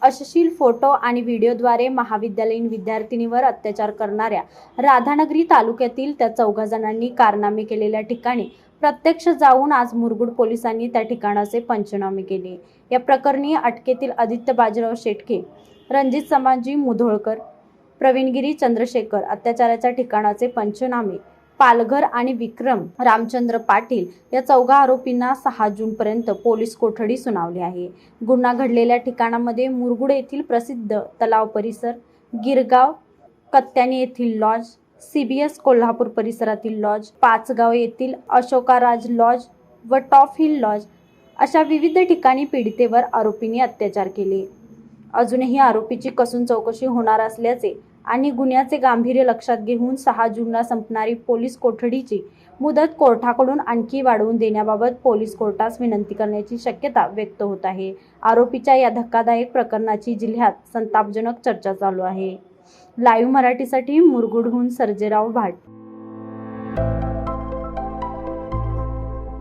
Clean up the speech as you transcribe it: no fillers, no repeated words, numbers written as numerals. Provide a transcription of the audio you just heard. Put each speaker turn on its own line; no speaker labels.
अश्लील फोटो आणि व्हिडिओद्वारे महाविद्यालयीन विद्यार्थिनीवर अत्याचार करणाऱ्या राधानगरी तालुक्यातील त्या 14 जणांनी कारनामे केलेल्या ठिकाणी प्रत्यक्ष जाऊन आज मुरगुड पोलिसांनी त्या ठिकाणाचे पंचनामे केले। या प्रकरणी अटकेतील आदित्य बाजीराव शेटके, रणजित समाजी मुधोळकर, प्रवीणगिरी चंद्रशेखर अत्याचाराच्या ठिकाणाचे पंचनामे, पालघर आणि विक्रम रामचंद्र पाटील या 14 आरोपींना 6 जूनपर्यंत पोलीस कोठडी सुनावली आहे। गुन्हा घडलेल्या ठिकाणामध्ये मुरगुड येथील प्रसिद्ध तलाव परिसर, गिरगाव कत्यानी येथील लॉज, CBS कोल्हापूर परिसरातील लॉज, पाचगाव येथील अशोकाराज लॉज व टॉप हिल लॉज अशा विविध ठिकाणी पीडितेवर आरोपींनी अत्याचार केले। अजूनही आरोपीची कसून चौकशी होणार असल्याचे आणि गुन्ह्याचे गांभीर्य लक्षात घेऊन 6 जूनला संपणारी पोलीस कोठडीची मुदत कोर्टाकडून आणखी वाढवून देण्याबाबत पोलीस कोर्टास विनंती करण्याची शक्यता व्यक्त होत आहे। आरोपीच्या या धक्कादायक प्रकरणाची जिल्ह्यात संतापजनक चर्चा चालू आहे। लाईव्ह मराठीसाठी मुरगुडहून सर्जेराव भाट।